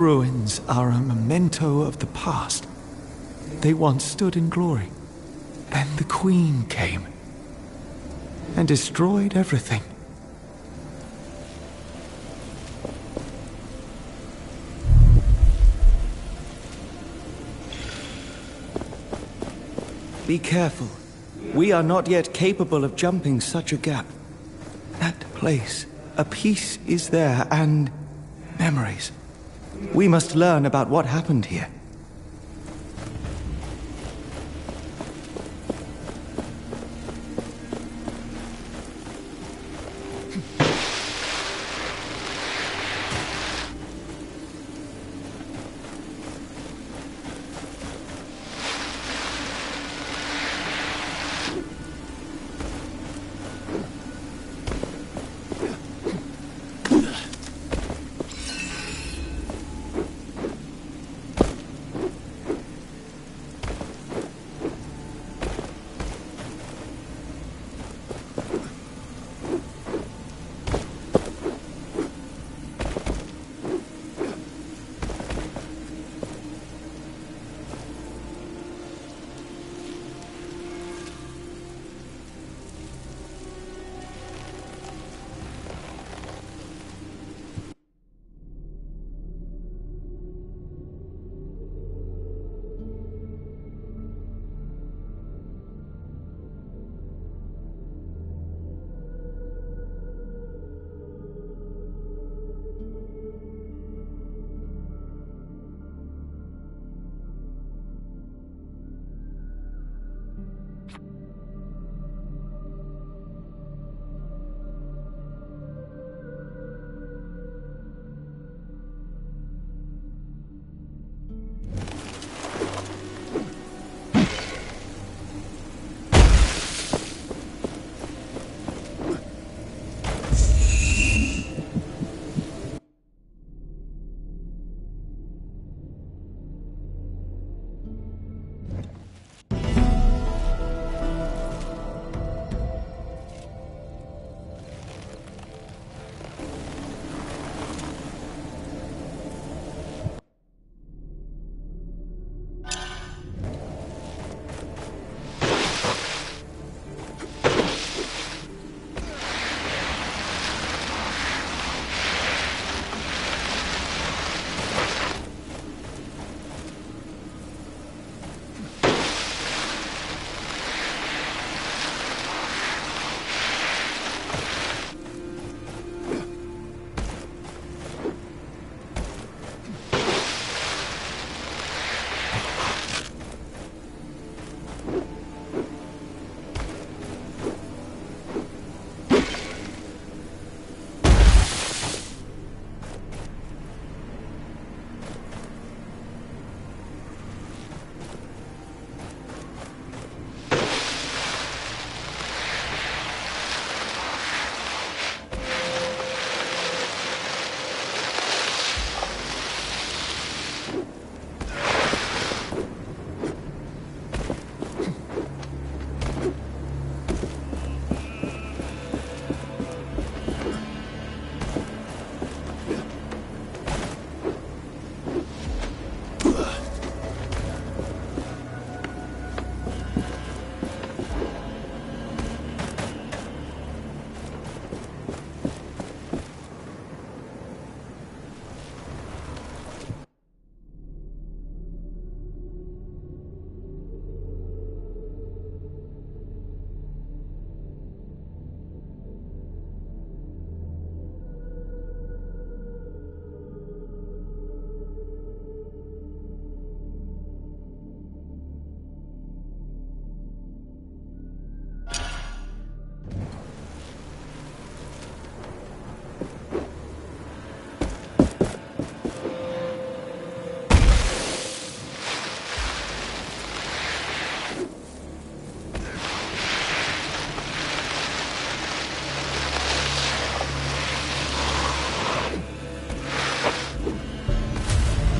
Ruins are a memento of the past. They once stood in glory. Then the Queen came and destroyed everything. Be careful. We are not yet capable of jumping such a gap. That place, a piece is there, and memories. We must learn about what happened here.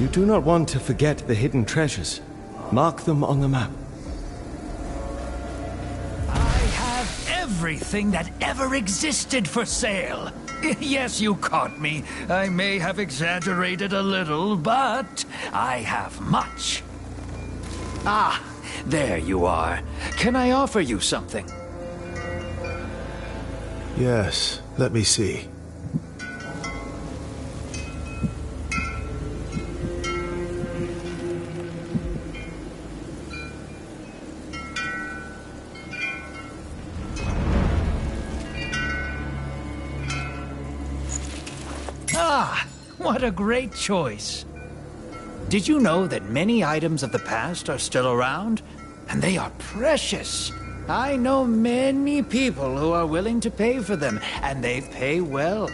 You do not want to forget the hidden treasures. Mark them on the map. I have everything that ever existed for sale. Yes, you caught me. I may have exaggerated a little, but I have much. Ah, there you are. Can I offer you something? Yes, let me see. Ah, what a great choice. Did you know that many items of the past are still around? And they are precious. I know many people who are willing to pay for them, and they pay well.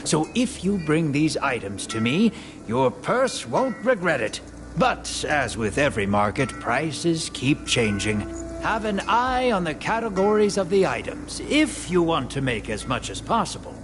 So if you bring these items to me, your purse won't regret it. But as with every market, prices keep changing. Have an eye on the categories of the items, if you want to make as much as possible.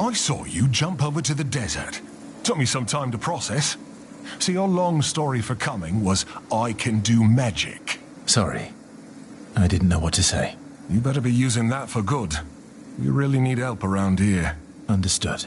I saw you jump over to the desert. Took me some time to process. So your long story for coming was, I can do magic. Sorry. I didn't know what to say. You better be using that for good. We really need help around here. Understood.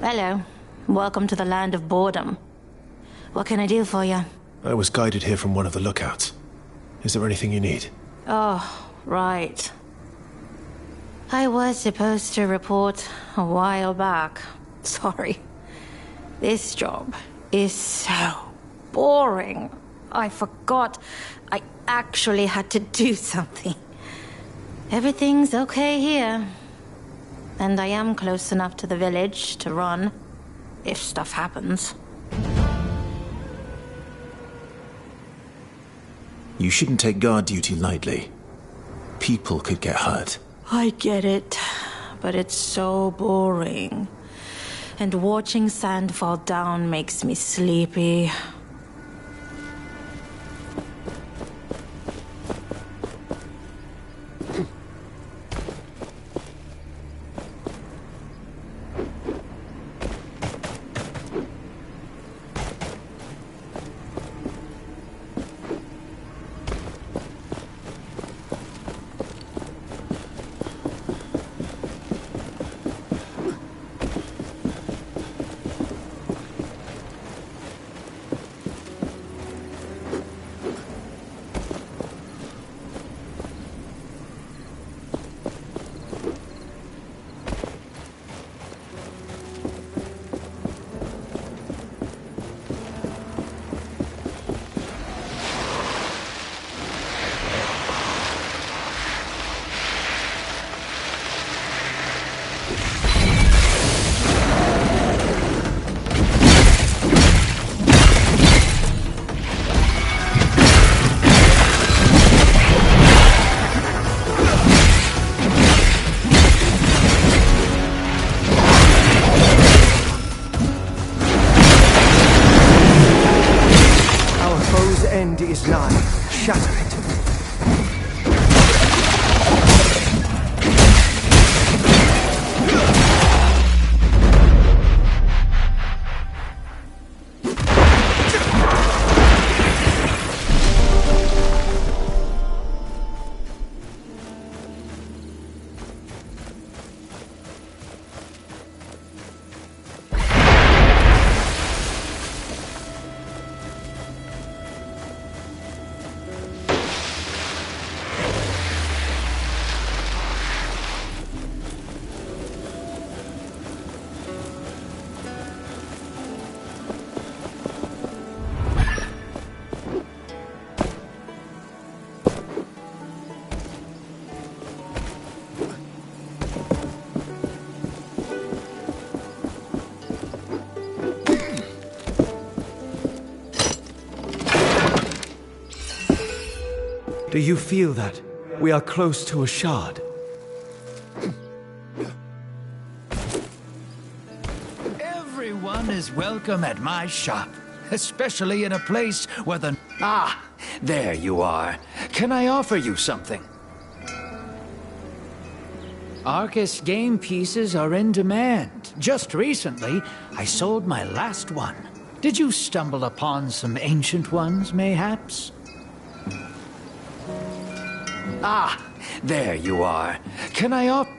Hello. Welcome to the land of boredom. What can I do for you? I was guided here from one of the lookouts. Is there anything you need? Oh, right. I was supposed to report a while back. Sorry. This job is so boring. I forgot I actually had to do something. Everything's okay here. And I am close enough to the village to run, if stuff happens. You shouldn't take guard duty lightly. People could get hurt. I get it, but it's so boring. And watching sand fall down makes me sleepy. Is nigh. Shatter it. Do you feel that? We are close to a shard. Everyone is welcome at my shop, especially in a place where the... Ah, there you are. Can I offer you something? Arcus game pieces are in demand. Just recently, I sold my last one. Did you stumble upon some ancient ones, mayhaps? Ah, there you are. Can I offer...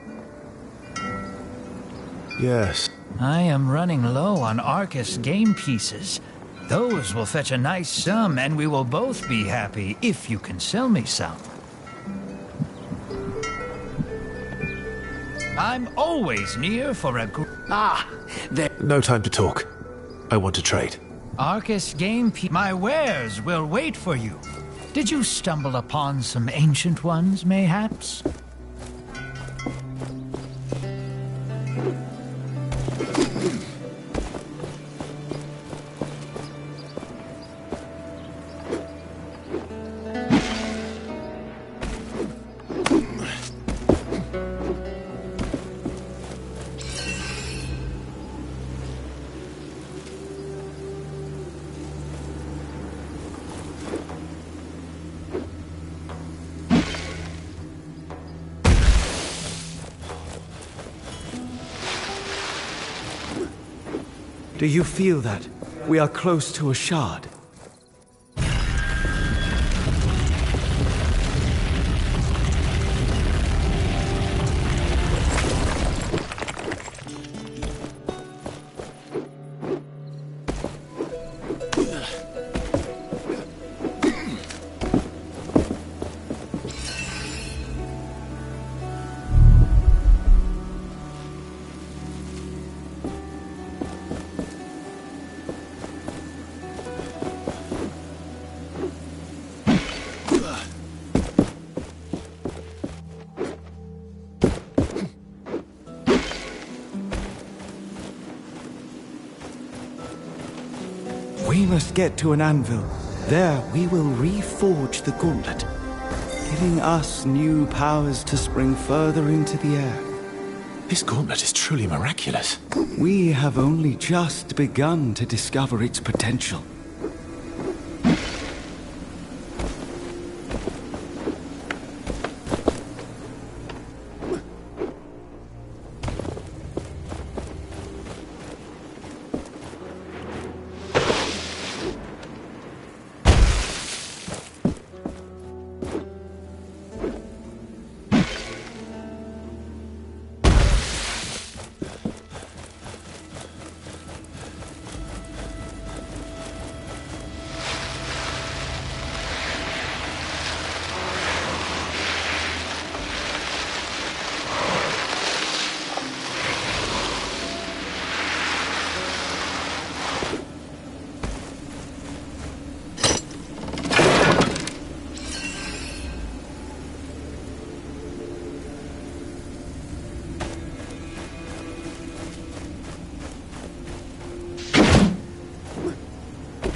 Yes. I am running low on Arcus game pieces. Those will fetch a nice sum, and we will both be happy if you can sell me some. I'm always near for a... Ah, there... No time to talk. I want to trade. Arcus game my wares will wait for you. Did you stumble upon some ancient ones, mayhaps? Do you feel that? We are close to a shard. We must get to an anvil. There we will reforge the gauntlet, giving us new powers to spring further into the air. This gauntlet is truly miraculous. We have only just begun to discover its potential.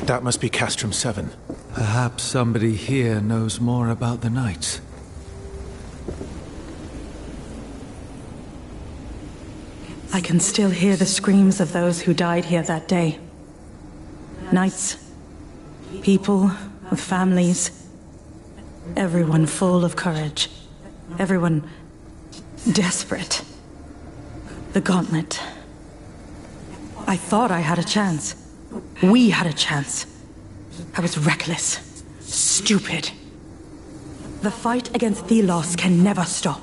That must be Castrum 7. Perhaps somebody here knows more about the Knights. I can still hear the screams of those who died here that day. Knights, people with families, everyone full of courage, everyone desperate. The gauntlet. I thought I had a chance. We had a chance. I was reckless, stupid. The fight against Thelos can never stop.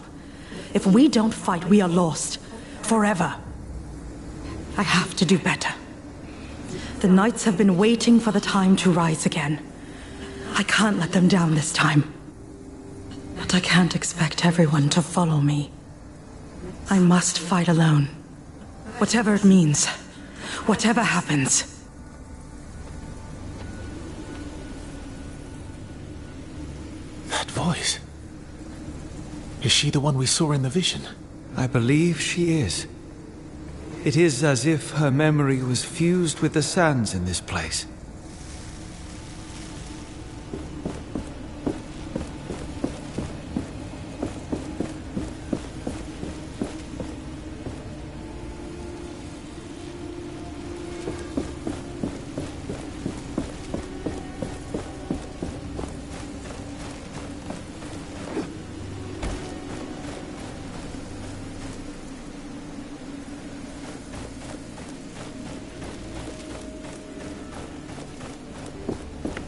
If we don't fight, we are lost. Forever. I have to do better. The Knights have been waiting for the time to rise again. I can't let them down this time. But I can't expect everyone to follow me. I must fight alone. Whatever it means. Whatever happens. That voice. Is she the one we saw in the vision? I believe she is. It is as if her memory was fused with the sands in this place.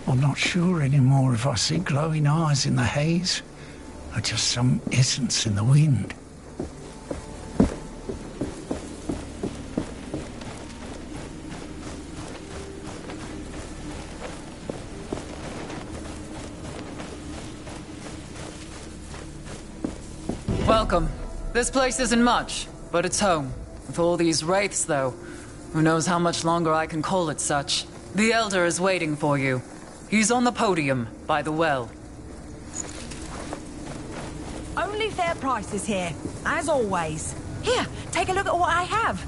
I'm not sure anymore if I see glowing eyes in the haze, or just some essence in the wind. Welcome. This place isn't much, but it's home. With all these wraiths, though, who knows how much longer I can call it such. The Elder is waiting for you. He's on the podium, by the well. Only fair prices here, as always. Here, take a look at what I have.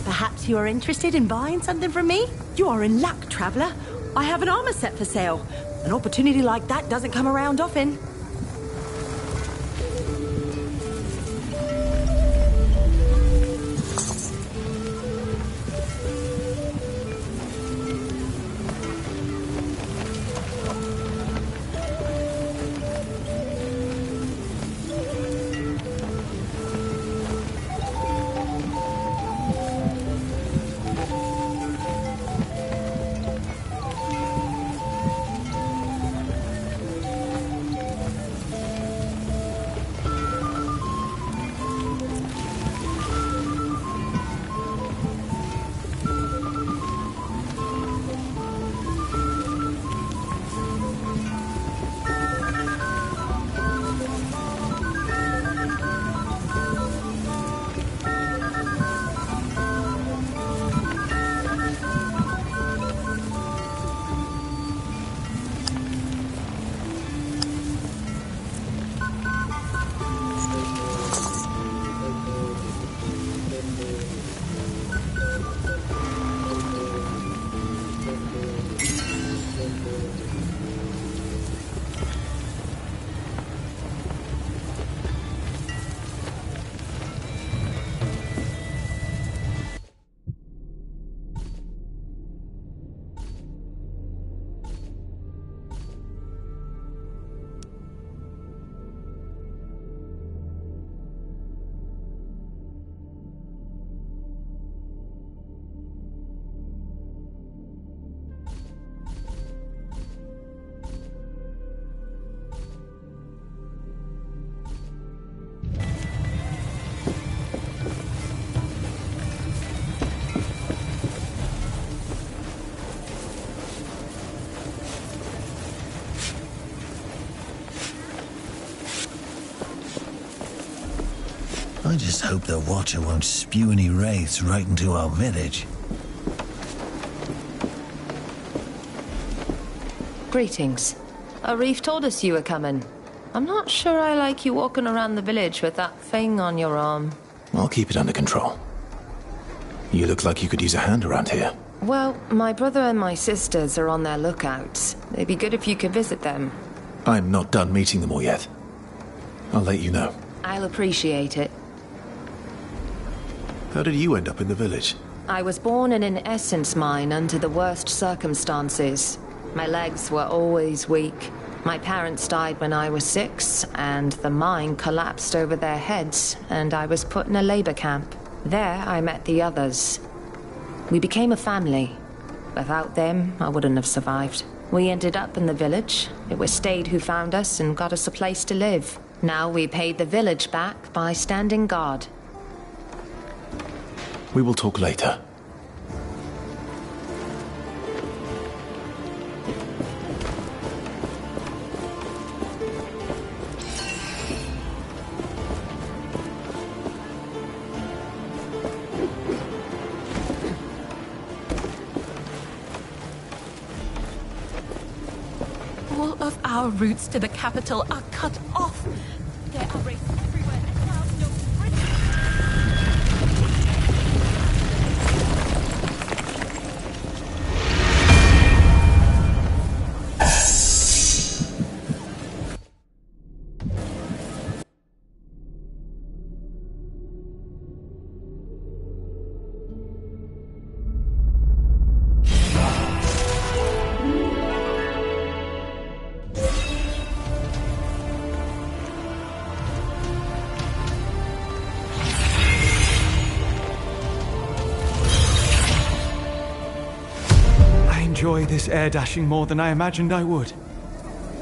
Perhaps you are interested in buying something from me? You are in luck, traveler. I have an armor set for sale. An opportunity like that doesn't come around often. I just hope the Watcher won't spew any wraiths right into our village. Greetings. Arif told us you were coming. I'm not sure I like you walking around the village with that thing on your arm. I'll keep it under control. You look like you could use a hand around here. Well, my brother and my sisters are on their lookouts. It'd be good if you could visit them. I'm not done meeting them all yet. I'll let you know. I'll appreciate it. How did you end up in the village? I was born in an essence mine under the worst circumstances. My legs were always weak. My parents died when I was 6, and the mine collapsed over their heads, and I was put in a labor camp. There, I met the others. We became a family. Without them, I wouldn't have survived. We ended up in the village. It was Stade who found us and got us a place to live. Now we paid the village back by standing guard. We will talk later. All of our routes to the capital are cut off. There are wraiths everywhere. Clouds no I enjoy this air dashing more than I imagined I would.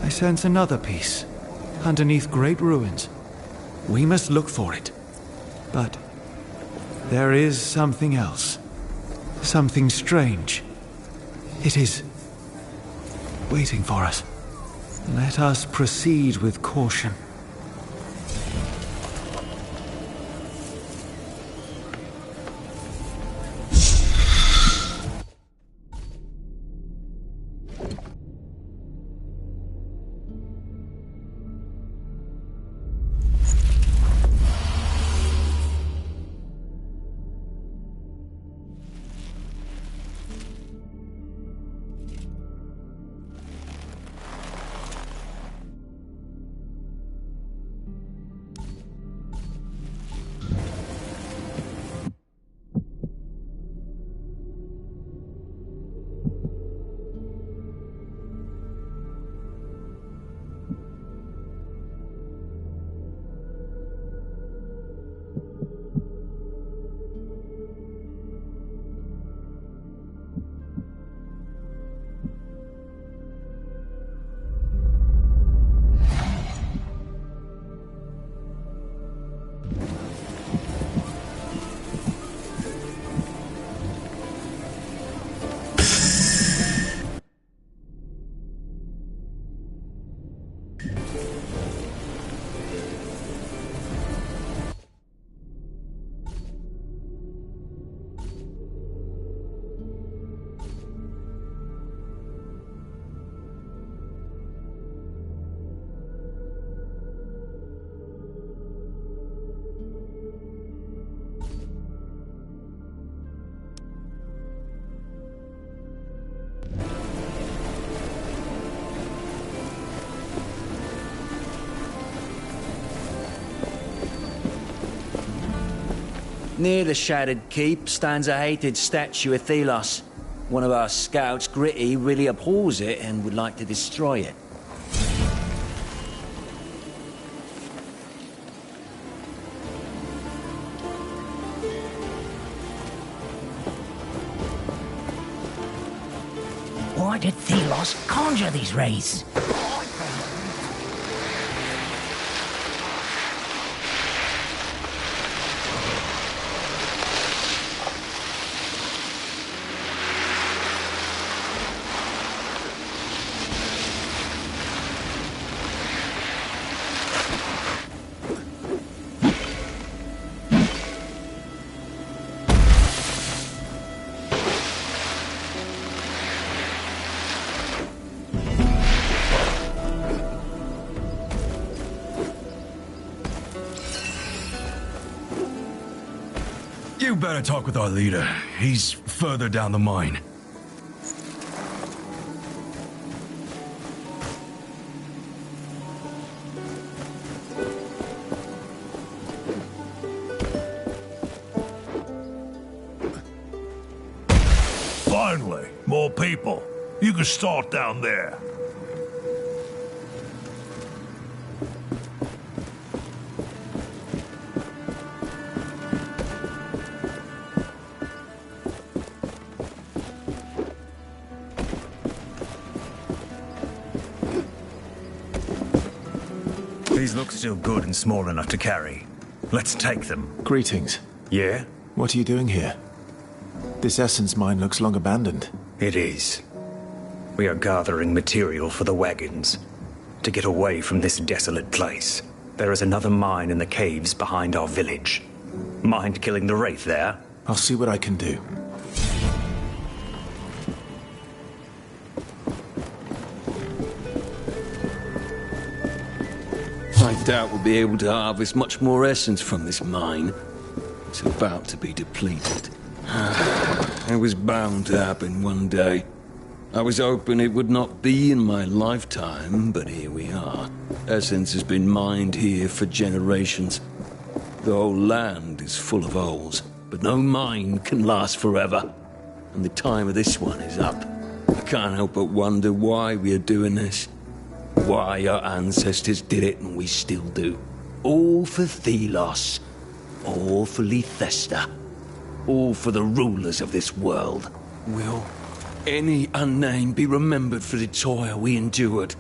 I sense another piece, underneath great ruins. We must look for it. But there is something else. Something strange. It is waiting for us. Let us proceed with caution. Near the Shattered Keep stands a hated statue of Thelos. One of our scouts, Gritty, really abhors it and would like to destroy it. Why did Thelos conjure these wraiths? You better talk with our leader. He's further down the mine. Finally, more people. You can start down there. These look still good and small enough to carry. Let's take them. Greetings. Yeah? What are you doing here? This essence mine looks long abandoned. It is. We are gathering material for the wagons. To get away from this desolate place. There is another mine in the caves behind our village. Mind killing the Wraith there? I'll see what I can do. I doubt we'll be able to harvest much more essence from this mine. It's about to be depleted. It was bound to happen one day. I was hoping it would not be in my lifetime, but here we are. Essence has been mined here for generations. The whole land is full of holes, but no mine can last forever. And the time of this one is up. I can't help but wonder why we are doing this. Why our ancestors did it and we still do. All for Thelos. All for Lethesta. All for the rulers of this world. Will any unnamed be remembered for the toil we endured?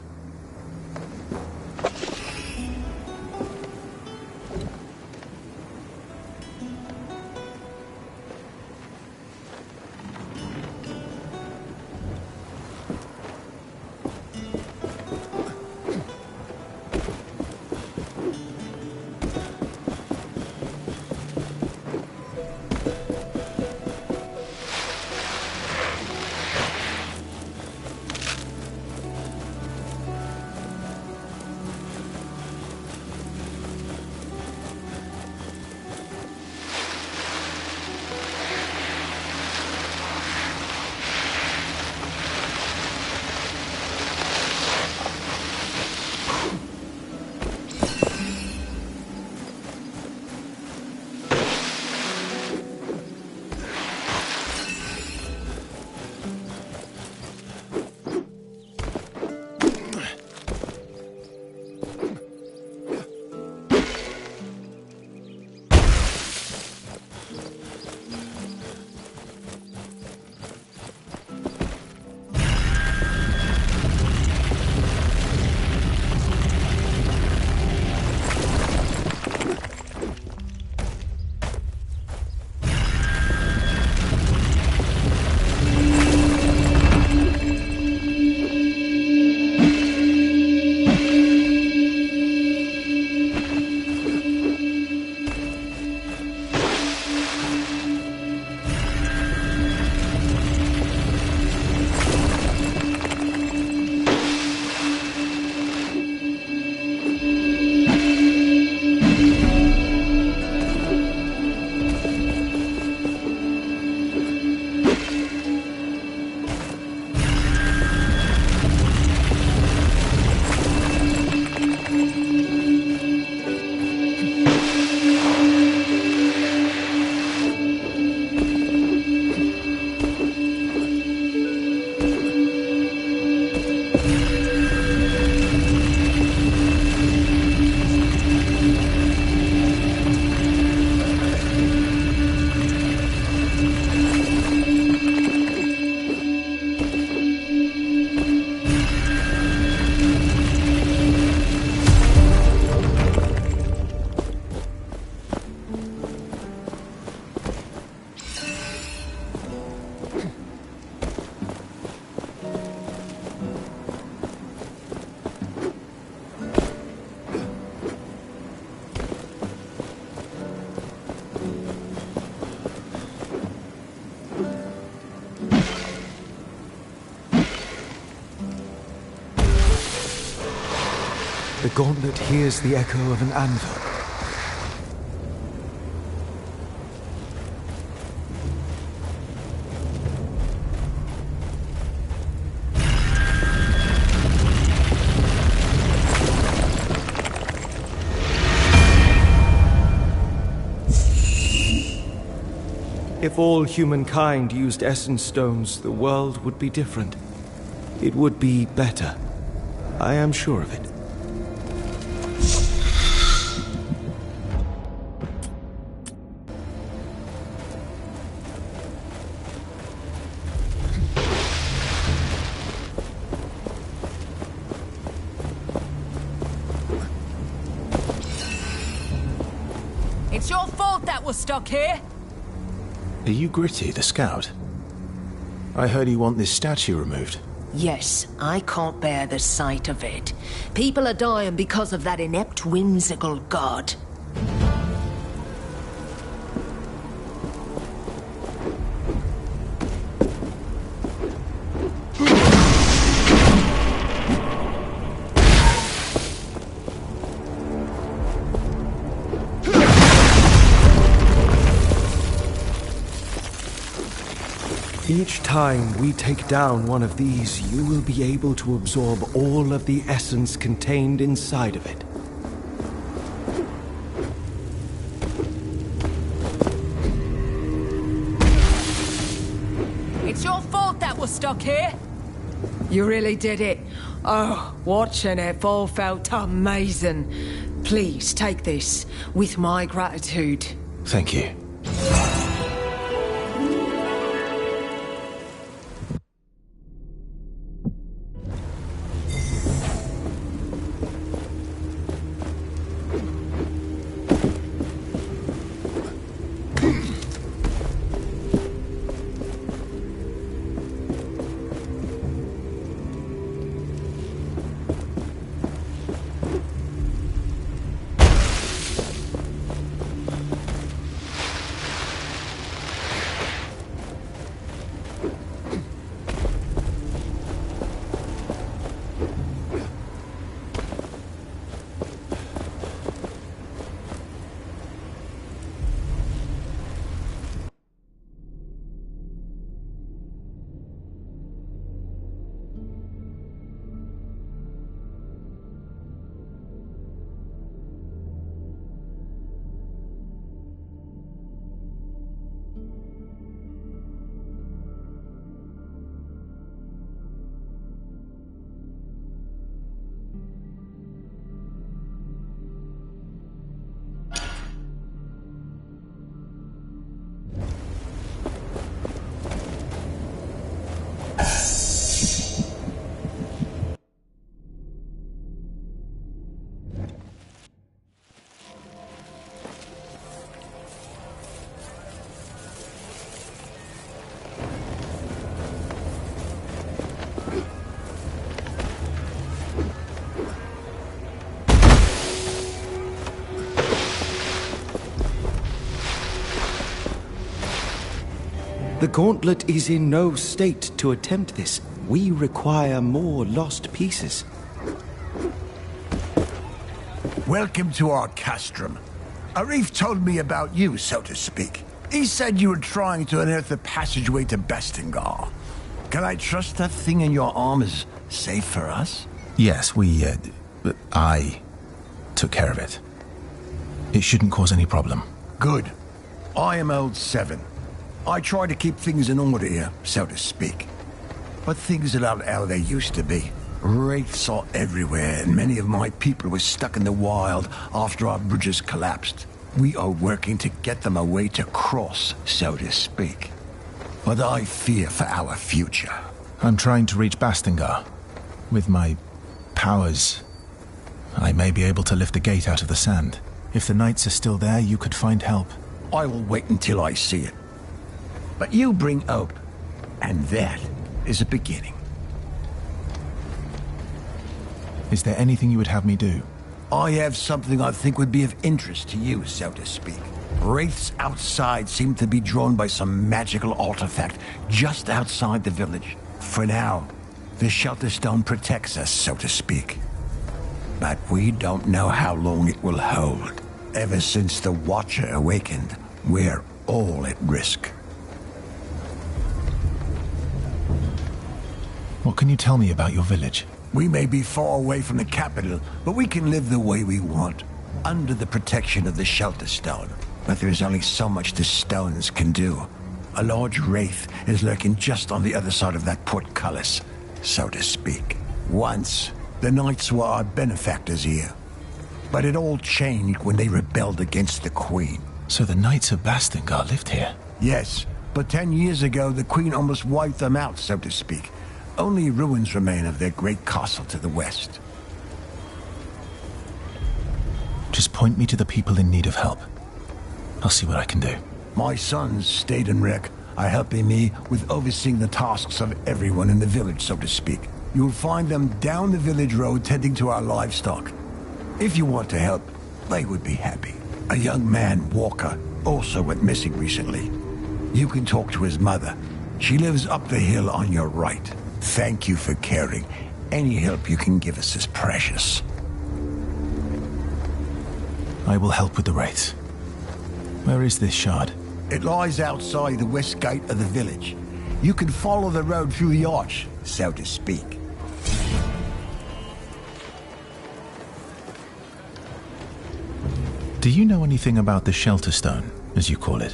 The gauntlet hears the echo of an anvil. if all humankind used essence stones, the world would be different. It would be better. I am sure of it. It's your fault that we're stuck here. Are you Gritty, the scout? I heard you want this statue removed. Yes, I can't bear the sight of it. People are dying because of that inept, whimsical god. Each time we take down one of these, you will be able to absorb all of the essence contained inside of it. It's your fault that we're stuck here. You really did it. Oh, watching it all felt amazing. Please take this with my gratitude. Thank you. The Gauntlet is in no state to attempt this. We require more lost pieces. Welcome to our castrum. Arif told me about you, so to speak. He said you were trying to unearth the passageway to Bastingar. Can I trust that thing in your arm is safe for us? Yes, I took care of it. It shouldn't cause any problem. Good. I am Old Seven. I try to keep things in order here, so to speak. But things are not how they used to be. Wraiths are everywhere, and many of my people were stuck in the wild after our bridges collapsed. We are working to get them a way to cross, so to speak. But I fear for our future. I'm trying to reach Bastingar. With my powers, I may be able to lift a gate out of the sand. If the knights are still there, you could find help. I will wait until I see it. But you bring hope, and that is a beginning. Is there anything you would have me do? I have something I think would be of interest to you, so to speak. Wraiths outside seem to be drawn by some magical artifact just outside the village. For now, the Shelter Stone protects us, so to speak. But we don't know how long it will hold. Ever since the Watcher awakened, we're all at risk. What can you tell me about your village? We may be far away from the capital, but we can live the way we want, under the protection of the Shelter Stone. But there's only so much the stones can do. A large wraith is lurking just on the other side of that portcullis, so to speak. Once, the knights were our benefactors here. But it all changed when they rebelled against the Queen. So the Knights of Bastingar lived here? Yes, but 10 years ago the Queen almost wiped them out, so to speak. Only ruins remain of their great castle to the west. Just point me to the people in need of help. I'll see what I can do. My sons, Stade and Rick, are helping me with overseeing the tasks of everyone in the village, so to speak. You'll find them down the village road tending to our livestock. If you want to help, they would be happy. A young man, Walker, also went missing recently. You can talk to his mother. She lives up the hill on your right. Thank you for caring. Any help you can give us is precious. I will help with the wraiths. Where is this shard? It lies outside the west gate of the village. You can follow the road through the arch, so to speak. Do you know anything about the Shelter Stone, as you call it?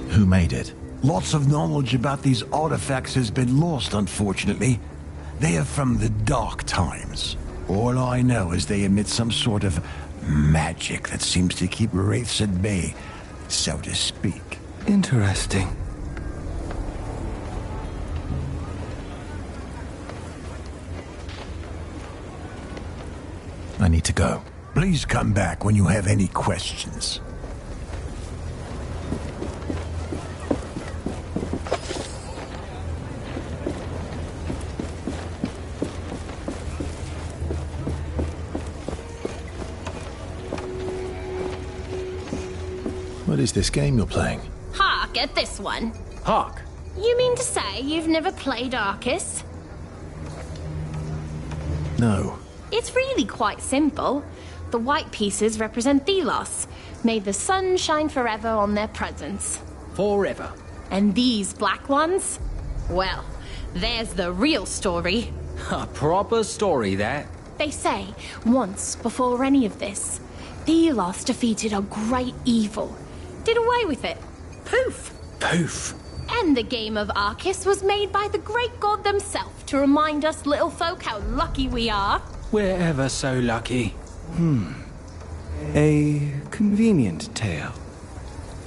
Who made it? Lots of knowledge about these artifacts has been lost, unfortunately. They are from the Dark Times. All I know is they emit some sort of magic that seems to keep wraiths at bay, so to speak. Interesting. I need to go. Please come back when you have any questions. What is this game you're playing? Hark at this one. Hark. You mean to say you've never played Arcus? No. It's really quite simple. The white pieces represent Thelos. May the sun shine forever on their presence. Forever. And these black ones? Well, there's the real story. A proper story, that. They say, once before any of this, Thelos defeated a great evil. Did away with it. Poof. Poof. And the game of Arcus was made by the great god themselves to remind us little folk how lucky we are. We're ever so lucky. A convenient tale.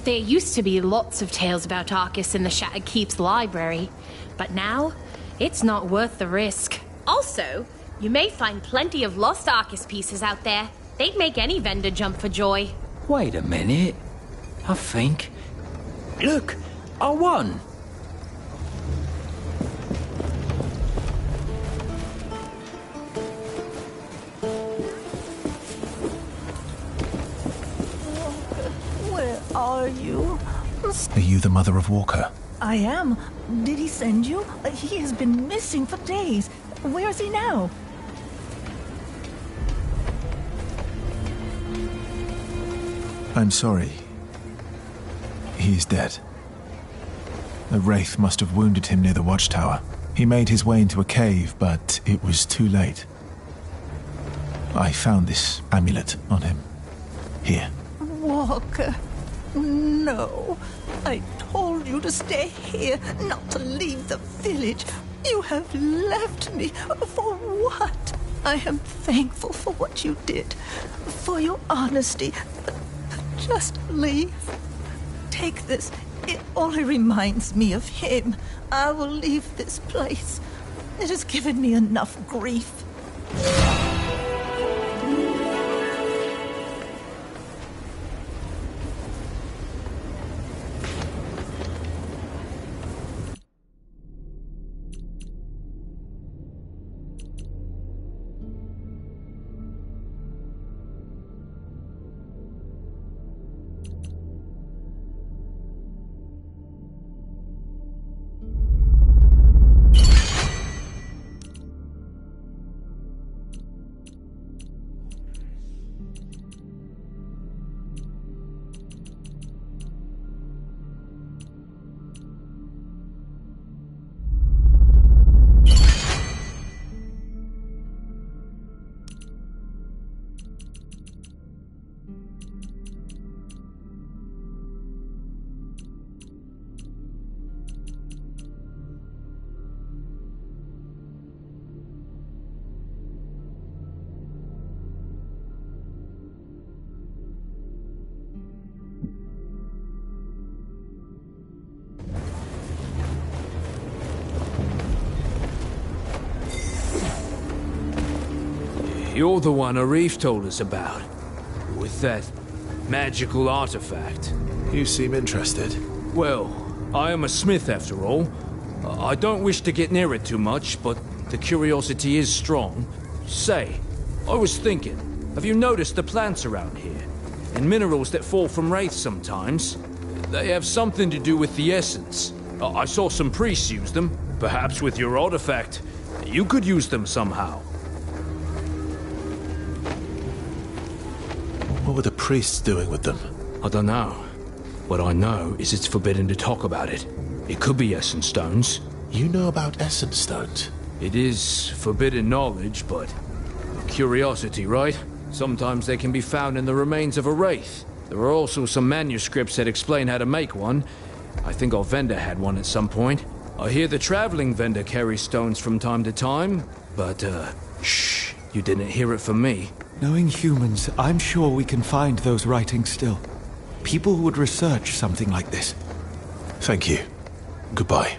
There used to be lots of tales about Arcus in the Shattered Keep's library, but now it's not worth the risk. Also, you may find plenty of lost Arcus pieces out there. They'd make any vendor jump for joy. Wait a minute. I think... Look! I won! Where are you? Are you the mother of Walker? I am. Did he send you? He has been missing for days. Where is he now? I'm sorry. He is dead. A wraith must have wounded him near the watchtower. He made his way into a cave, but it was too late. I found this amulet on him. Here. Walker. No. I told you to stay here, not to leave the village. You have left me. For what? I am thankful for what you did, for your honesty, but just leave. Take this. It only reminds me of him. I will leave this place. It has given me enough grief. you're the one Arif told us about. With that magical artifact. You seem interested. Well, I am a smith after all. I don't wish to get near it too much, but the curiosity is strong. Say, I was thinking, have you noticed the plants around here? And minerals that fall from wraiths sometimes? They have something to do with the essence. I saw some priests use them. Perhaps with your artifact, you could use them somehow. What were the priests doing with them? I don't know. What I know is it's forbidden to talk about it. It could be essence stones. You know about essence stones? It is forbidden knowledge, but curiosity, right? Sometimes they can be found in the remains of a wraith. There are also some manuscripts that explain how to make one. I think our vendor had one at some point. I hear the traveling vendor carries stones from time to time, but, shh, you didn't hear it from me. Knowing humans, I'm sure we can find those writings still. People would research something like this. Thank you. Goodbye.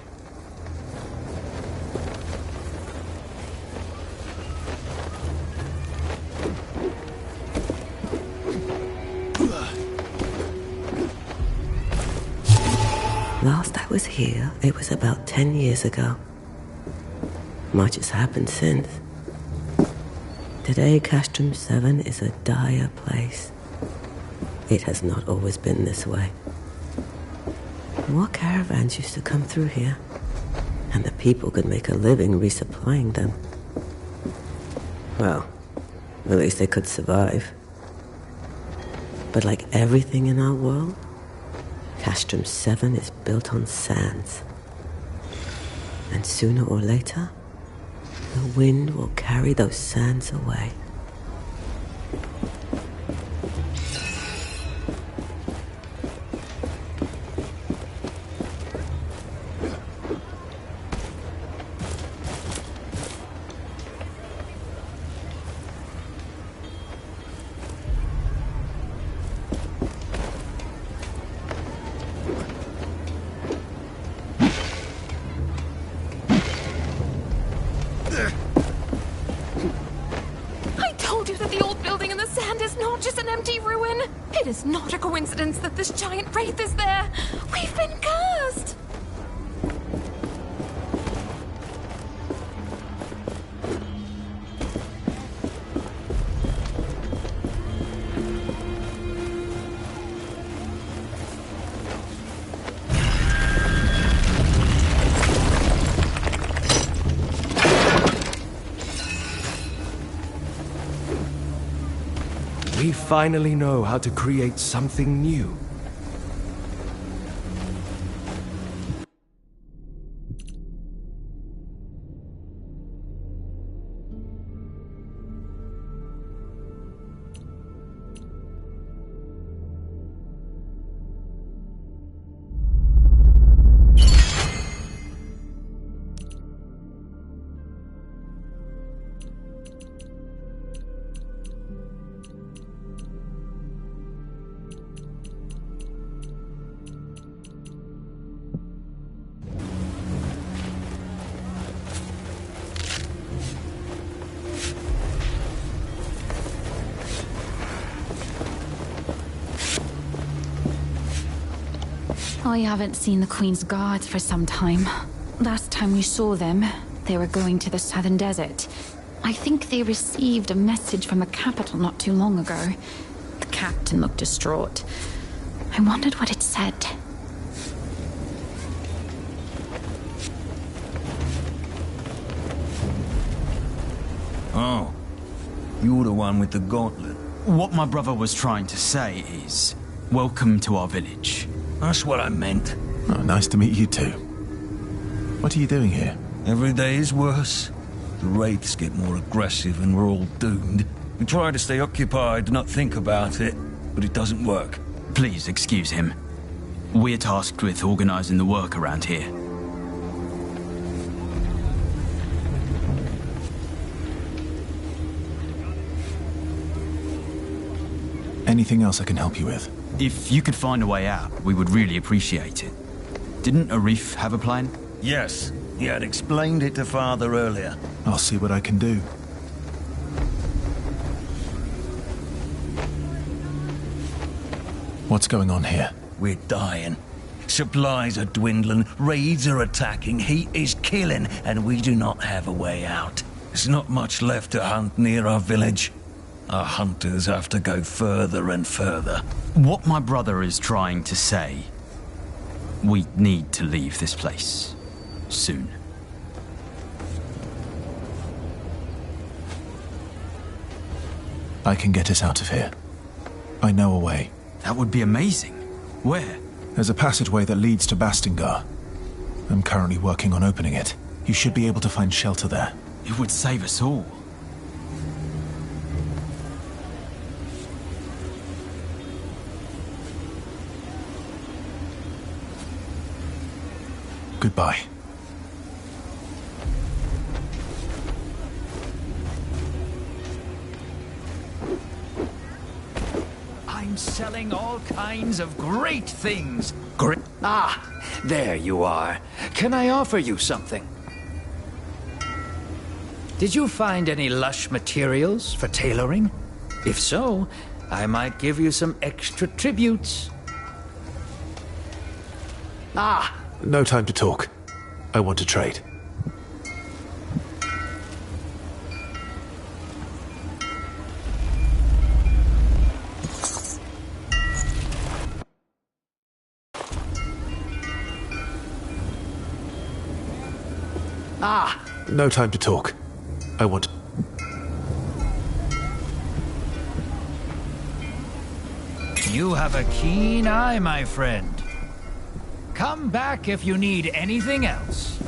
Last I was here, it was about 10 years ago. Much has happened since. Today, Castrum 7 is a dire place. It has not always been this way. More caravans used to come through here, and the people could make a living resupplying them. Well, at least they could survive. But like everything in our world, Castrum 7 is built on sands. And sooner or later, the wind will carry those sands away. That this giant wraith is there. We've been cursed. We finally know how to create something new. I haven't seen the Queen's guards for some time. Last time we saw them, they were going to the southern desert. I think they received a message from the capital not too long ago. The captain looked distraught. I wondered what it said. Oh, you're the one with the gauntlet. What my brother was trying to say is, welcome to our village. That's what I meant. Oh, nice to meet you too. What are you doing here? Every day is worse. The wraiths get more aggressive and we're all doomed. We try to stay occupied, not think about it, but it doesn't work. Please excuse him. We're tasked with organizing the work around here. Anything else I can help you with? If you could find a way out, we would really appreciate it. Didn't Arif have a plan? Yes, he had explained it to Father earlier. I'll see what I can do. What's going on here? We're dying. Supplies are dwindling, raids are attacking, heat is killing, and we do not have a way out. There's not much left to hunt near our village. Our hunters have to go further and further. What my brother is trying to say, we need to leave this place. Soon. I can get us out of here. I know a way. That would be amazing. Where? There's a passageway that leads to Bastingar. I'm currently working on opening it. You should be able to find shelter there. It would save us all. Goodbye. I'm selling all kinds of great things. Ah, there you are. Can I offer you something? Did you find any lush materials for tailoring? If so, I might give you some extra tributes. Ah! No time to talk. I want to trade. Ah! No time to talk. I want... You have a keen eye, my friend. Come back if you need anything else.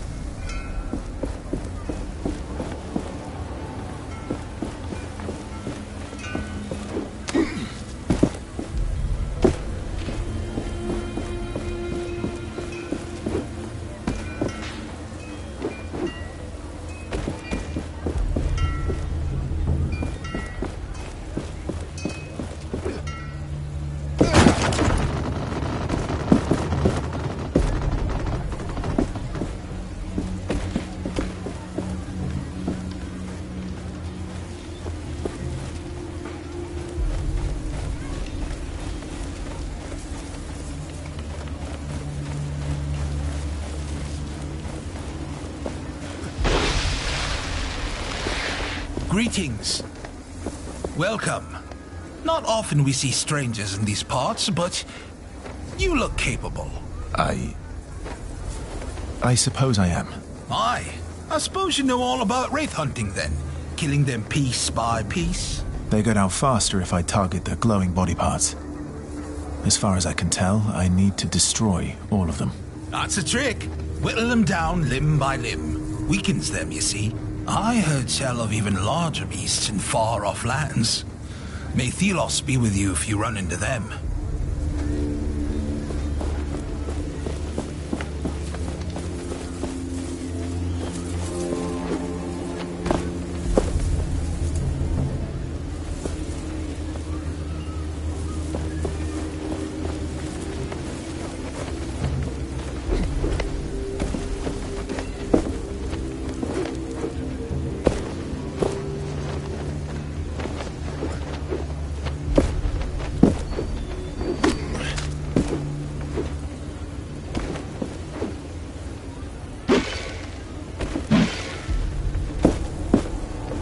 Greetings. Welcome. Not often we see strangers in these parts, but you look capable. I suppose I am. Aye. I suppose you know all about wraith hunting then. Killing them piece by piece. They go down faster if I target their glowing body parts. As far as I can tell, I need to destroy all of them. That's a trick. Whittle them down limb by limb. Weakens them, you see. I heard tell of even larger beasts in far-off lands. May Thelos be with you if you run into them.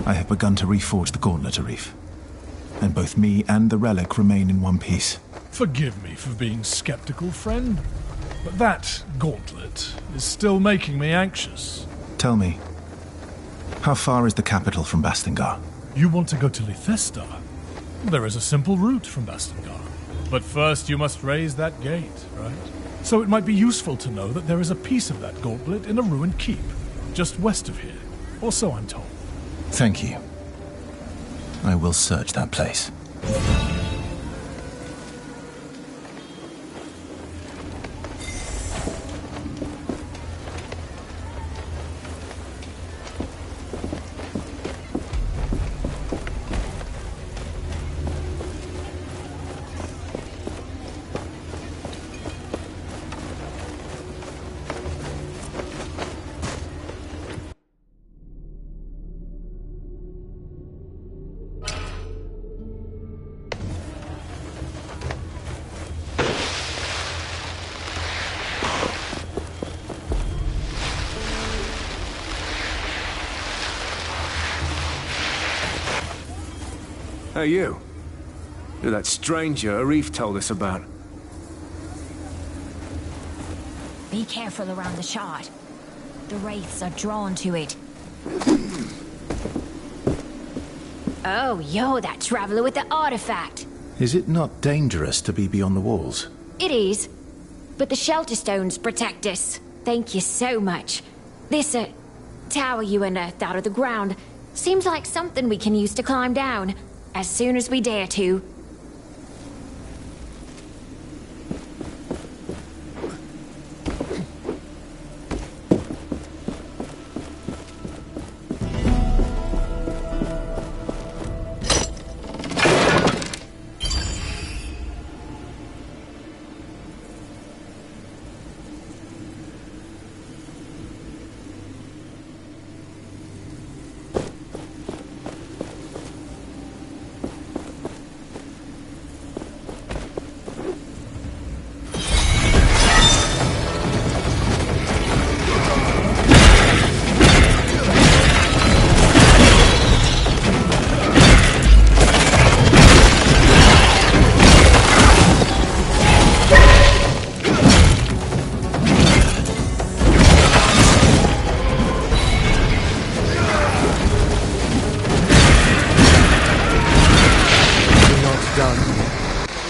I have begun to reforge the gauntlet, Arif. And both me and the relic remain in one piece. Forgive me for being skeptical, friend, but that gauntlet is still making me anxious. Tell me, how far is the capital from Bastingar? You want to go to Lithestar? There is a simple route from Bastingar. But first you must raise that gate, right? So it might be useful to know that there is a piece of that gauntlet in a ruined keep, just west of here. Or so I'm told. Thank you. I will search that place. Hey, you. You're that stranger Arif told us about. Be careful around the shard. The wraiths are drawn to it. Oh, you're that traveler with the artifact. Is it not dangerous to be beyond the walls? It is. But the shelter stones protect us. Thank you so much. This, tower you unearthed out of the ground seems like something we can use to climb down, as soon as we dare to.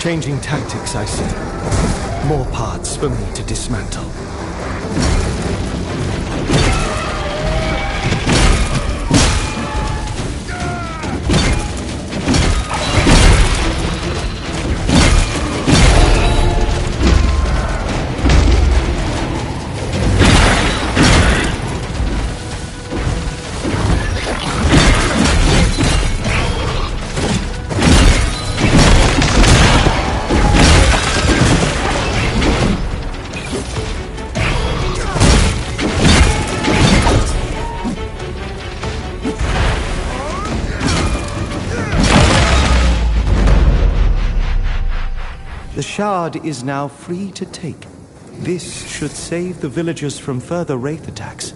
Changing tactics, I see. More parts for me to dismantle. The shard is now free to take. This should save the villagers from further wraith attacks.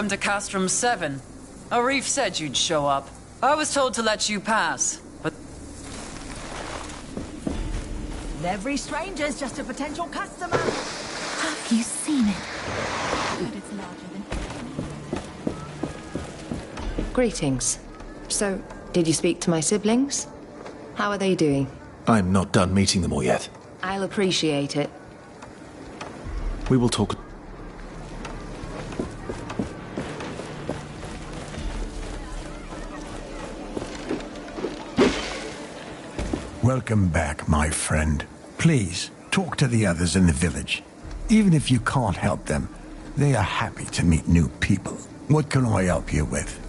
Welcome to Castrum 7. Arif said you'd show up. I was told to let you pass, but... Every stranger's just a potential customer. Have you seen it? But it's larger than... Greetings. So, did you speak to my siblings? How are they doing? I'm not done meeting them all yet. I'll appreciate it. We will talk. Welcome back, my friend. Please, talk to the others in the village. Even if you can't help them, they are happy to meet new people. What can I help you with?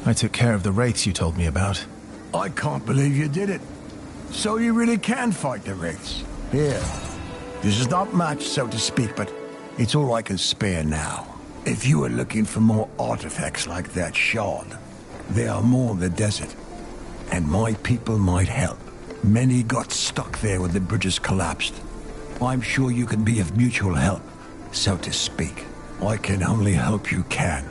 I took care of the wraiths you told me about. I can't believe you did it. So you really can fight the wraiths. Here. This is not much, so to speak, but it's all I can spare now. If you are looking for more artifacts like that shard, there are more in the desert. And my people might help. Many got stuck there when the bridges collapsed. I'm sure you can be of mutual help, so to speak. I can only hope you can.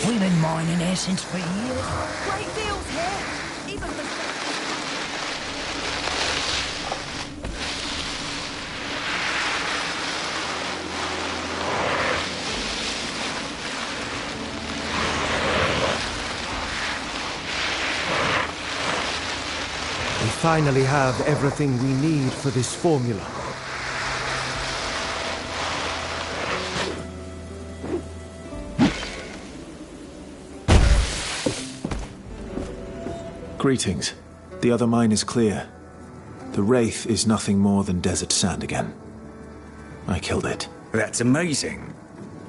We've been mining essence for years. Great deals here. Even for... We finally have everything we need for this formula. Greetings. The other mine is clear. The Wraith is nothing more than desert sand again. I killed it. That's amazing.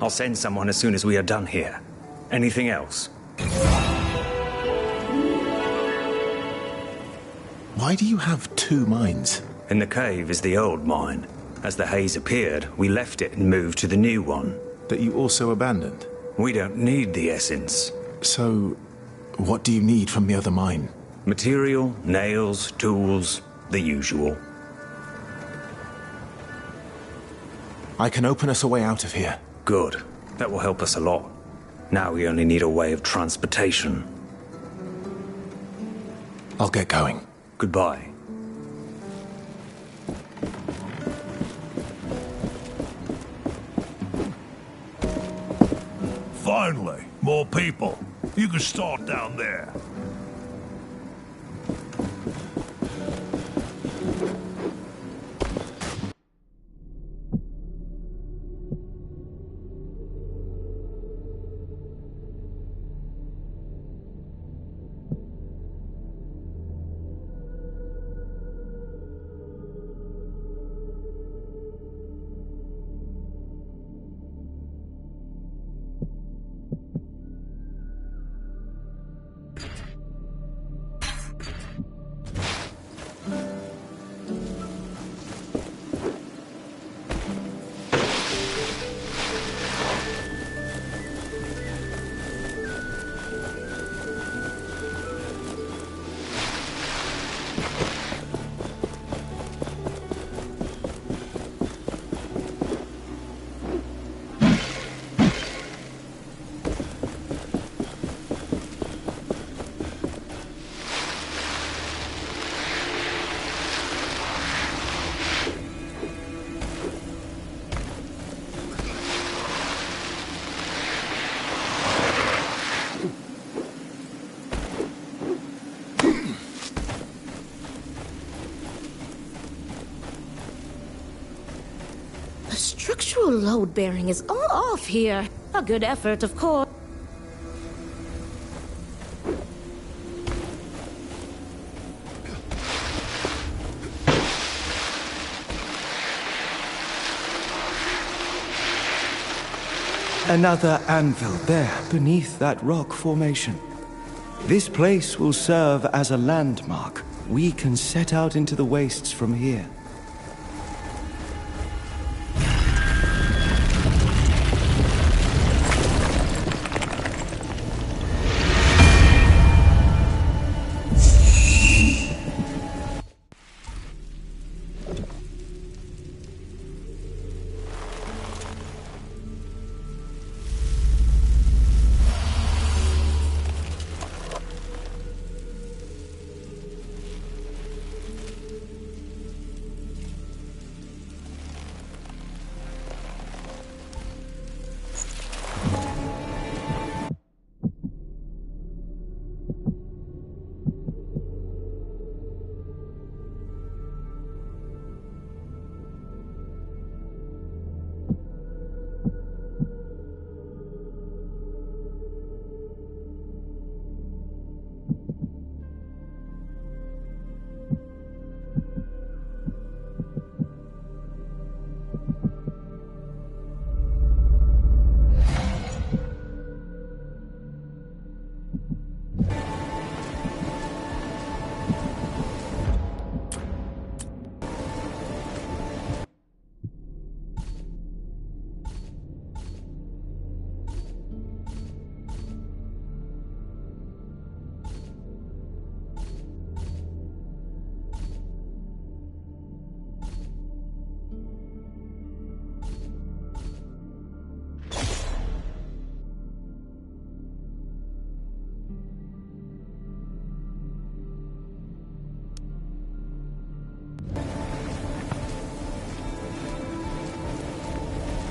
I'll send someone as soon as we are done here. Anything else? Why do you have two mines? In the cave is the old mine. As the haze appeared, we left it and moved to the new one. That you also abandoned? We don't need the essence. So, what do you need from the other mine? Material, nails, tools, the usual. I can open us a way out of here. Good. That will help us a lot. Now we only need a way of transportation. I'll get going. Goodbye. Finally, more people. You can start down there. The structural load bearing is all off here. A good effort, of course. Another anvil there, beneath that rock formation. This place will serve as a landmark. We can set out into the wastes from here.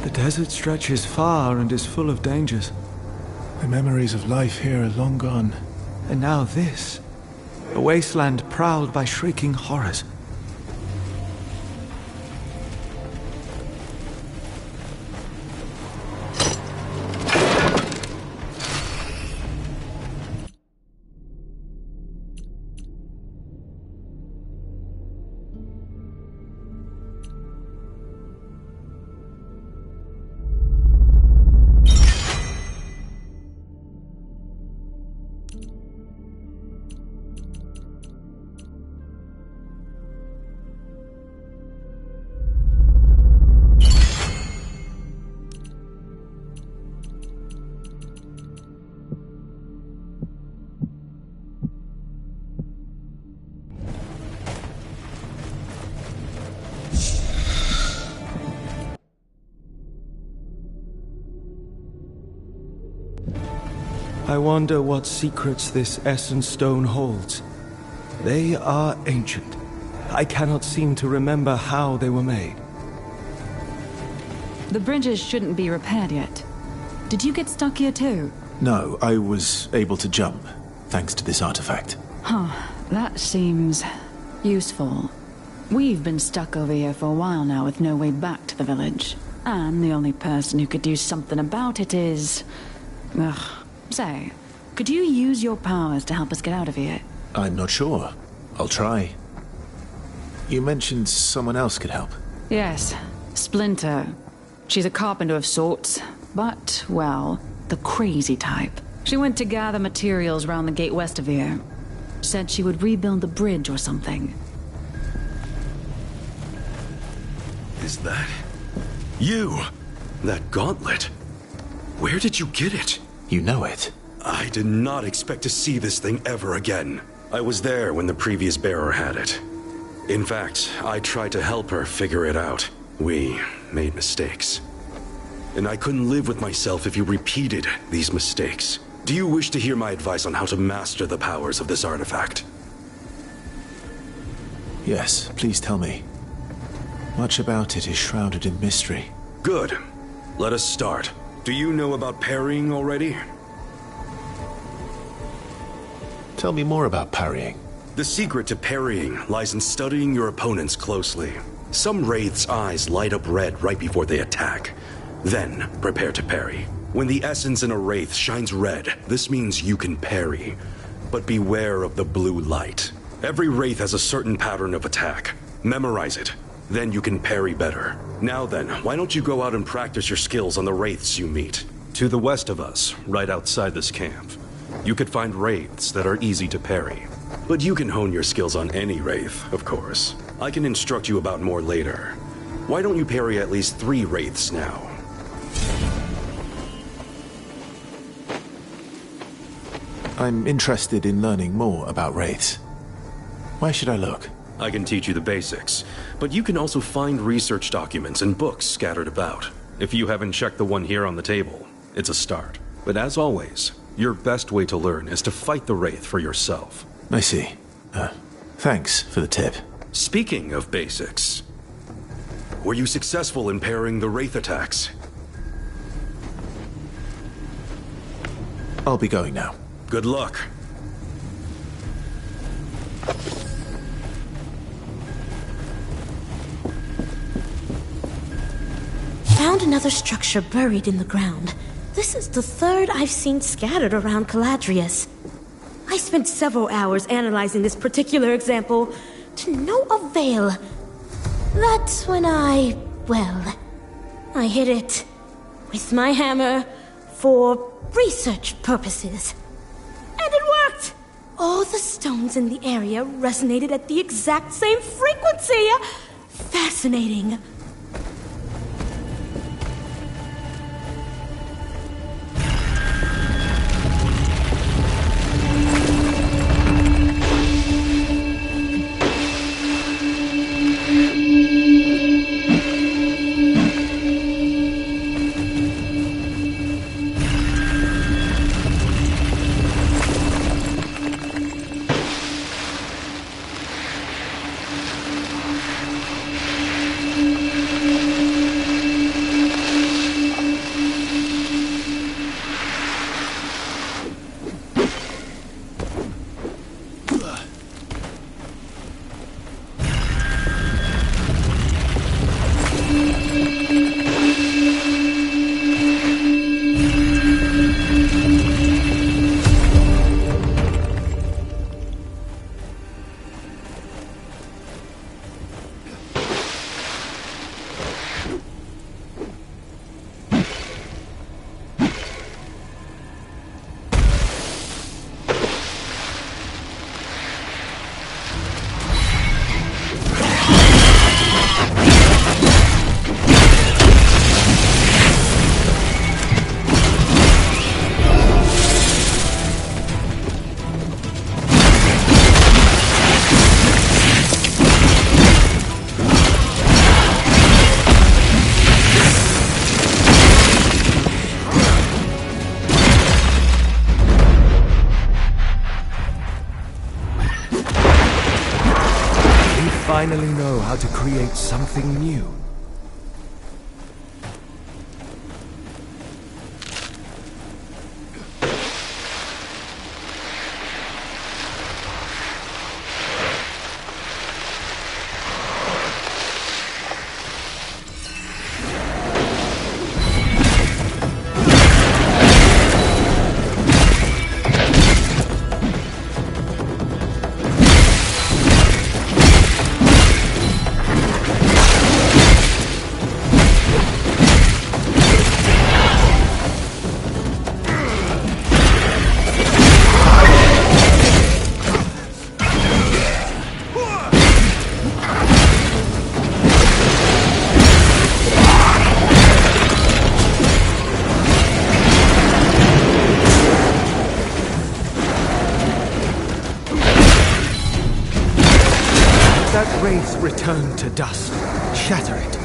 The desert stretches far and is full of dangers. The memories of life here are long gone. And now this. A wasteland prowled by shrieking horrors. I wonder what secrets this Essence Stone holds. They are ancient. I cannot seem to remember how they were made. The bridges shouldn't be repaired yet. Did you get stuck here too? No, I was able to jump, thanks to this artifact. Huh, that seems useful. We've been stuck over here for a while now with no way back to the village. And the only person who could do something about it is... Ugh. Say, could you use your powers to help us get out of here? I'm not sure. I'll try. You mentioned someone else could help. Yes, Splinter. She's a carpenter of sorts, but, well, the crazy type. She went to gather materials round the gate west of here. Said she would rebuild the bridge or something. Is that... you? That gauntlet? Where did you get it? You know it. I did not expect to see this thing ever again. I was there when the previous bearer had it. In fact, I tried to help her figure it out. We made mistakes. And I couldn't live with myself if you repeated these mistakes. Do you wish to hear my advice on how to master the powers of this artifact? Yes, please tell me. Much about it is shrouded in mystery. Good. Let us start. Do you know about parrying already? Tell me more about parrying. The secret to parrying lies in studying your opponents closely. Some wraiths' eyes light up red right before they attack. Then, prepare to parry. When the essence in a wraith shines red, this means you can parry. But beware of the blue light. Every wraith has a certain pattern of attack. Memorize it. Then you can parry better. Now then, why don't you go out and practice your skills on the wraiths you meet? To the west of us, right outside this camp, you could find wraiths that are easy to parry. But you can hone your skills on any wraith, of course. I can instruct you about more later. Why don't you parry at least 3 wraiths now? I'm interested in learning more about wraiths. Where should I look? I can teach you the basics, but you can also find research documents and books scattered about. If you haven't checked the one here on the table, it's a start. But as always, your best way to learn is to fight the wraith for yourself. I see. Thanks for the tip. Speaking of basics, were you successful in parrying the wraith attacks? I'll be going now. Good luck. Found another structure buried in the ground. This is the 3rd I've seen scattered around Caladrius. I spent several hours analyzing this particular example, to no avail. That's when I hit it with my hammer for research purposes. And it worked! All the stones in the area resonated at the exact same frequency! Fascinating. Finally know how to create something new. That wraith return to dust. Shatter it.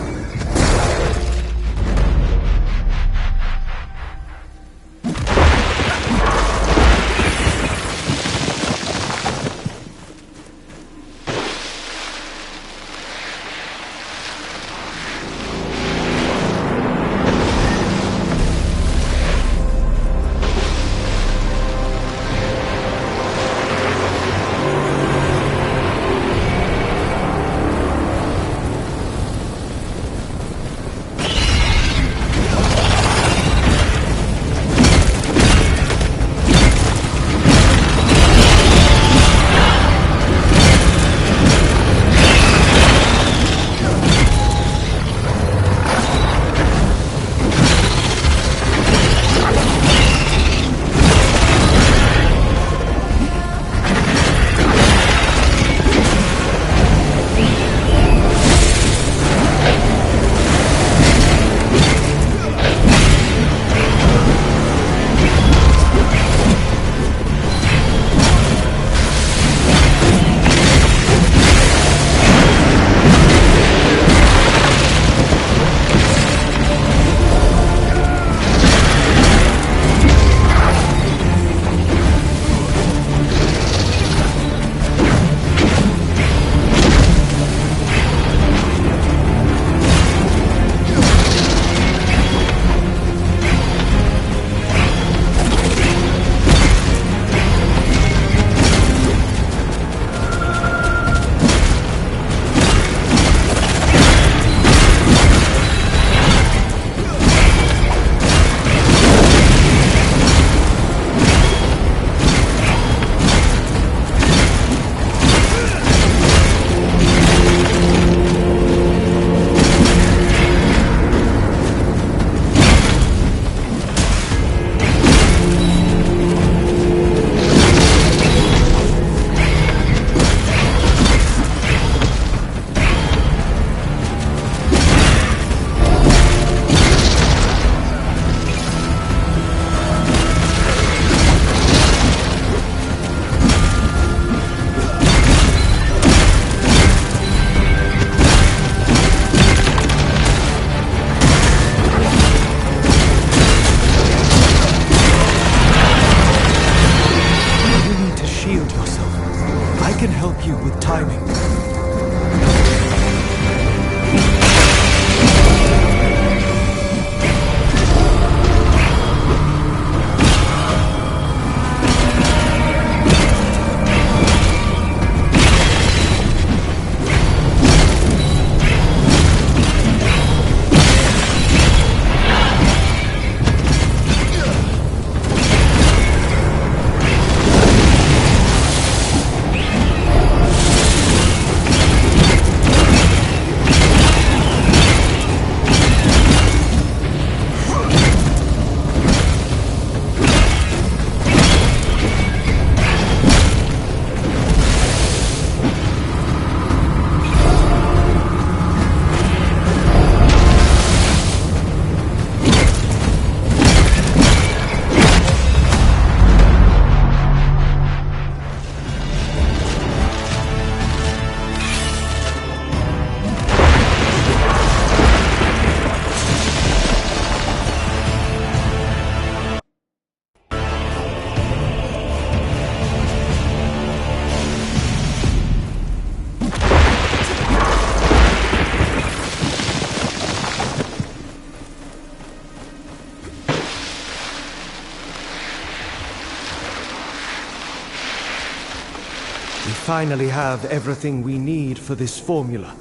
finally have everything we need for this formula.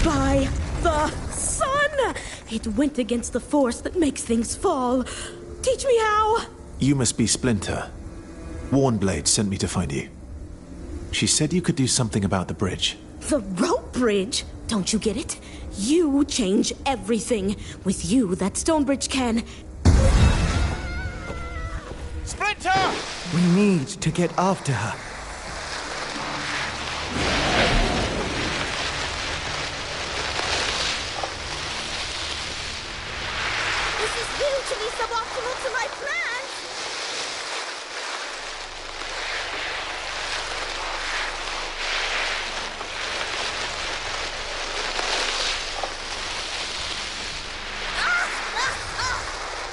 By the sun! It went against the force that makes things fall. Teach me how! You must be Splinter. Warnblade sent me to find you. She said you could do something about the bridge. The rope bridge? Don't you get it? You change everything. With you, that stone bridge can... Splinter! We need to get after her. This is hugely suboptimal to my plans!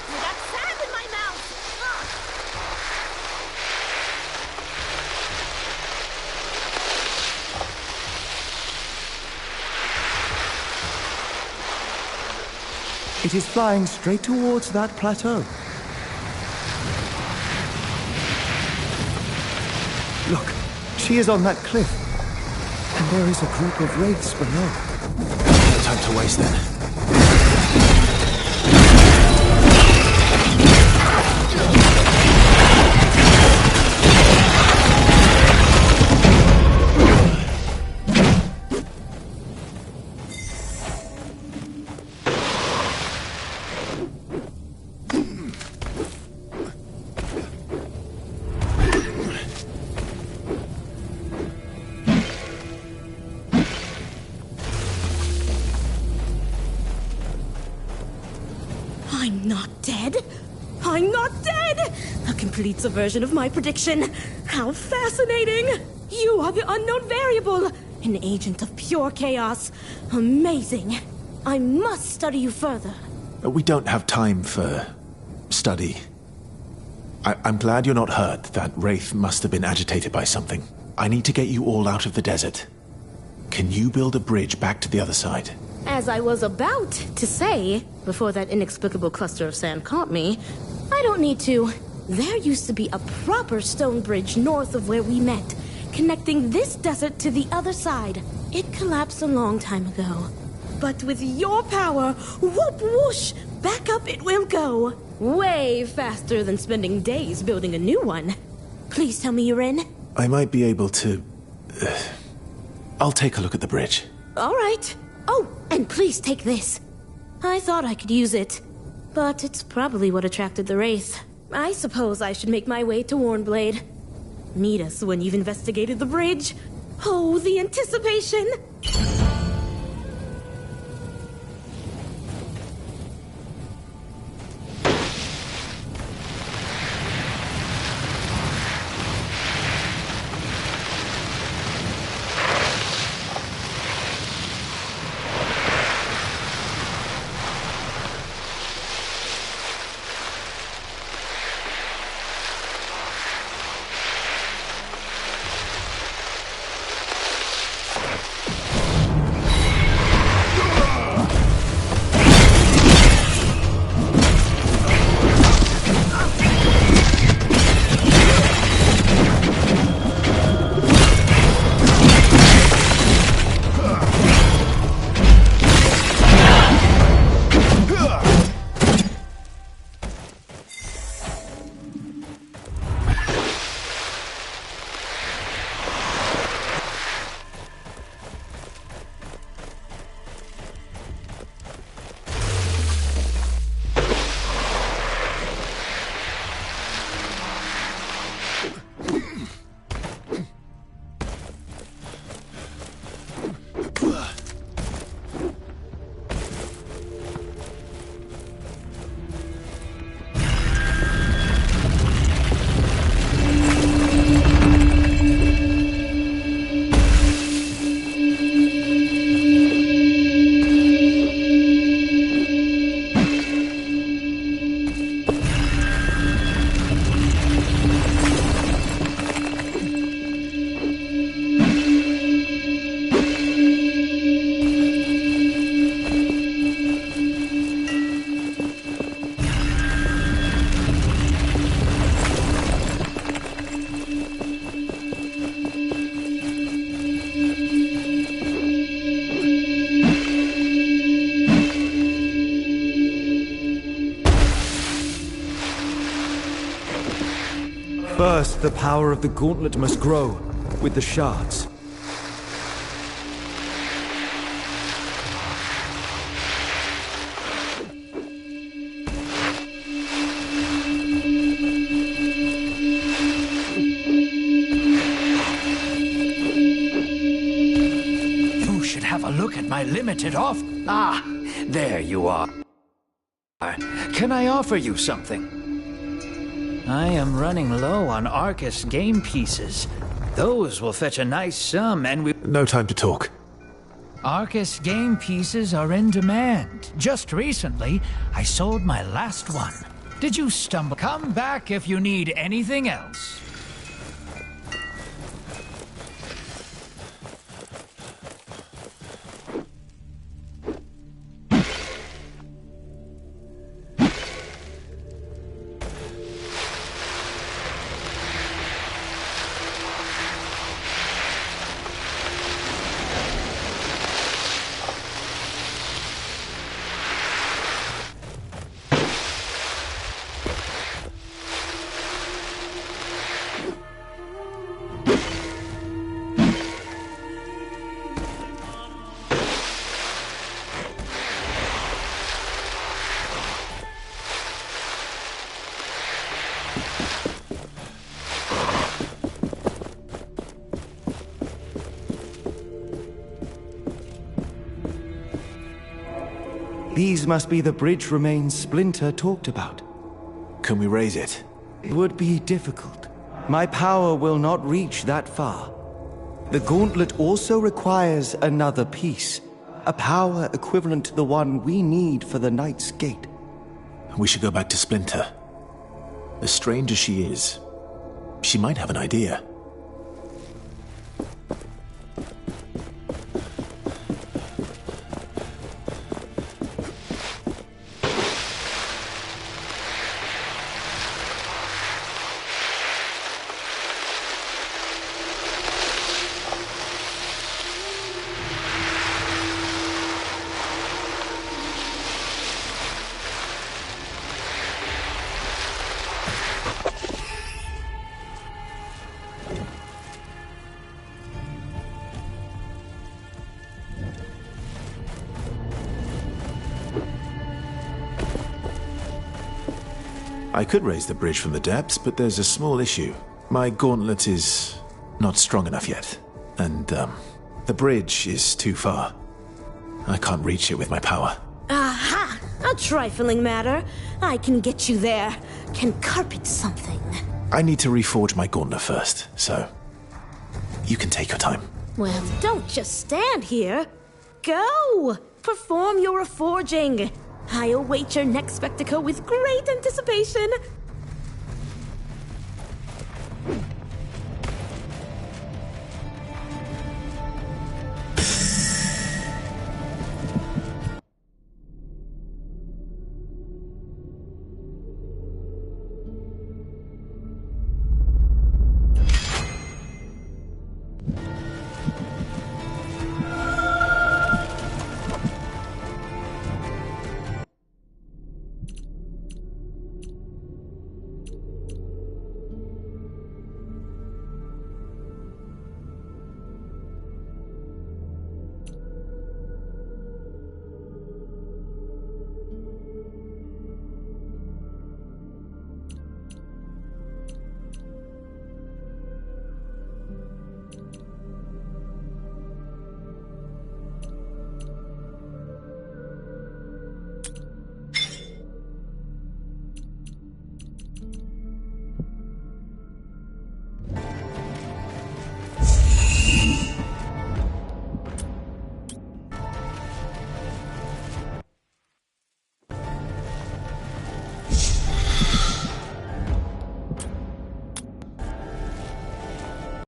I got sand in my mouth! It is flying straight towards that plateau. Look, she is on that cliff. And there is a group of wraiths below. No time to waste then. I'm not dead. I'm not dead! A complete subversion of my prediction. How fascinating! You are the unknown variable, an agent of pure chaos. Amazing. I must study you further. We don't have time for study. I'm glad you're not hurt. That wraith must have been agitated by something. I need to get you all out of the desert. Can you build a bridge back to the other side? As I was about to say, before that inexplicable cluster of sand caught me, I don't need to. There used to be a proper stone bridge north of where we met, connecting this desert to the other side. It collapsed a long time ago. But with your power, whoop whoosh, back up it will go. Way faster than spending days building a new one. Please tell me you're in. I might be able to... I'll take a look at the bridge. All right. Oh, and please take this. I thought I could use it, but it's probably what attracted the wraith. I suppose I should make my way to Warnblade. Meet us when you've investigated the bridge. Oh, the anticipation! First, the power of the gauntlet must grow with the shards. You should have a look at my limited off. Ah, there you are. Can I offer you something? I am running low on Arcus game pieces. Those will fetch a nice sum, and we... No time to talk. Arcus game pieces are in demand. Just recently, I sold my last one. Did you stumble? Come back if you need anything else. These must be the bridge remains Splinter talked about. Can we raise it? It would be difficult. My power will not reach that far. The gauntlet also requires another piece. A power equivalent to the one we need for the Knight's Gate. We should go back to Splinter. As strange as she is, she might have an idea. I could raise the bridge from the depths, but there's a small issue. My gauntlet is not strong enough yet, and, the bridge is too far. I can't reach it with my power. Aha! A trifling matter. I can get you there. Can carpet something. I need to reforge my gauntlet first, so you can take your time. Well, don't just stand here. Go! Perform your reforging. I await your next spectacle with great anticipation.